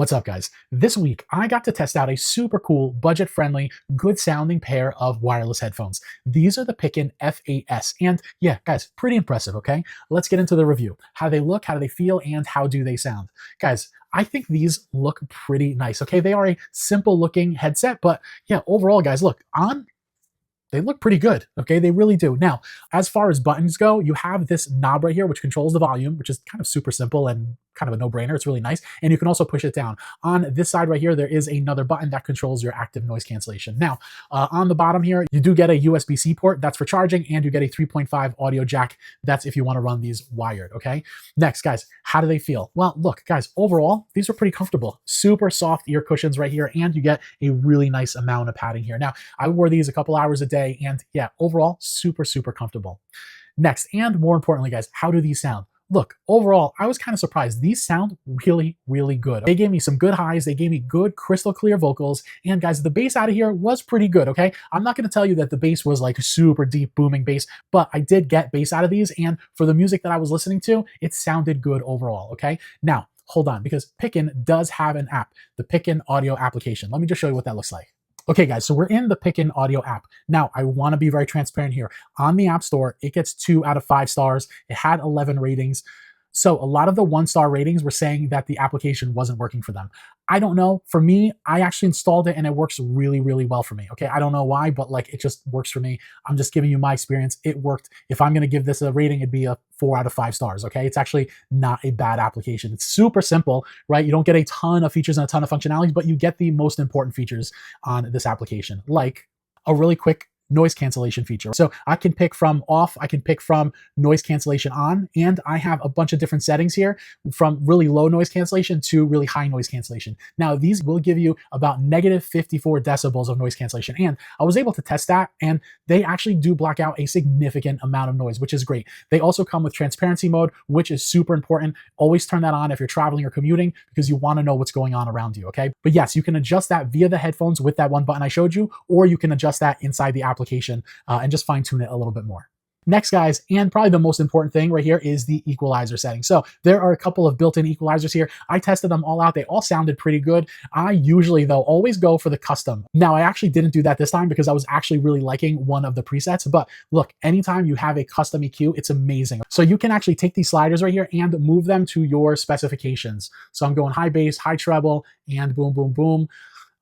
What's up, guys? This week, I got to test out a super cool, budget-friendly, good-sounding pair of wireless headphones. These are the Picun F8S, and yeah, guys, pretty impressive, okay? Let's get into the review. How do they look, how do they feel, and how do they sound? Guys, I think these look pretty nice, okay? They are a simple-looking headset, but yeah, overall, guys, look, they look pretty good, okay? They really do. Now, as far as buttons go, you have this knob right here, which controls the volume, which is kind of super simple and kind of a no-brainer. It's really nice. And you can also push it down. On this side right here, there is another button that controls your active noise cancellation. Now, on the bottom here, you do get a USB-C port. That's for charging, and you get a 3.5 audio jack. That's if you want to run these wired, okay? Next, guys, how do they feel? Well, look, guys, overall, these are pretty comfortable. Super soft ear cushions right here, and you get a really nice amount of padding here. Now, I wore these a couple hours a day, and yeah, overall, super, super comfortable. Next, and more importantly, guys, how do these sound? Look, overall, I was kind of surprised. These sound really, really good. They gave me some good highs. They gave me good crystal clear vocals. And guys, the bass out of here was pretty good, okay? I'm not going to tell you that the bass was like super deep booming bass, but I did get bass out of these. And for the music that I was listening to, it sounded good overall, okay? Now, hold on, because Picun does have an app, the Picun audio application. Let me just show you what that looks like. Okay, guys, so we're in the Picun audio app. Now, I want to be very transparent here. On the App Store, it gets 2 out of 5 stars. It had 11 ratings. So a lot of the 1-star ratings were saying that the application wasn't working for them. I don't know. For me, I actually installed it and it works really, really well for me. Okay, I don't know why, but like it just works for me. I'm just giving you my experience. It worked. If I'm going to give this a rating, it'd be a 4 out of 5 stars. Okay, it's actually not a bad application. It's super simple, right? You don't get a ton of features and a ton of functionalities, but you get the most important features on this application, like a really quick noise cancellation feature. So I can pick from off, I can pick from noise cancellation on, and I have a bunch of different settings here from really low noise cancellation to really high noise cancellation. Now, these will give you about negative 54 decibels of noise cancellation. And I was able to test that, and they actually do block out a significant amount of noise, which is great. They also come with transparency mode, which is super important. Always turn that on if you're traveling or commuting because you want to know what's going on around you, okay? But yes, you can adjust that via the headphones with that one button I showed you, or you can adjust that inside the application and just fine tune it a little bit more. Next, guys, and probably the most important thing right here is the equalizer setting. So there are a couple of built-in equalizers here. I tested them all out. They all sounded pretty good. I usually, though, always go for the custom. Now, I actually didn't do that this time because I was actually really liking one of the presets. But look, anytime you have a custom EQ, it's amazing. So you can actually take these sliders right here and move them to your specifications. So I'm going high bass, high treble, and boom, boom, boom.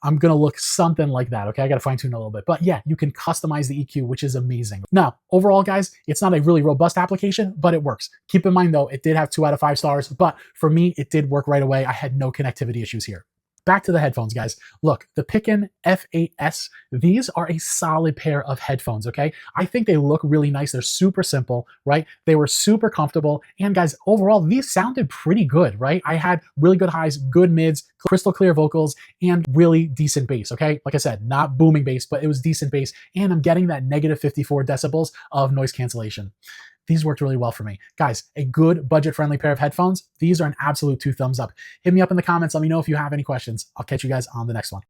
I'm going to look something like that, okay? I got to fine tune a little bit. But yeah, you can customize the EQ, which is amazing. Now, overall, guys, it's not a really robust application, but it works. Keep in mind, though, it did have 2 out of 5 stars, but for me, it did work right away. I had no connectivity issues here. Back to the headphones, guys. Look, the Picun F8S, these are a solid pair of headphones, okay? I think they look really nice. They're super simple, right? They were super comfortable. And guys, overall, these sounded pretty good, right? I had really good highs, good mids, crystal clear vocals, and really decent bass, okay? Like I said, not booming bass, but it was decent bass. And I'm getting that negative 54 decibels of noise cancellation. These worked really well for me. Guys, a good budget-friendly pair of headphones. These are an absolute 2 thumbs up. Hit me up in the comments. Let me know if you have any questions. I'll catch you guys on the next one.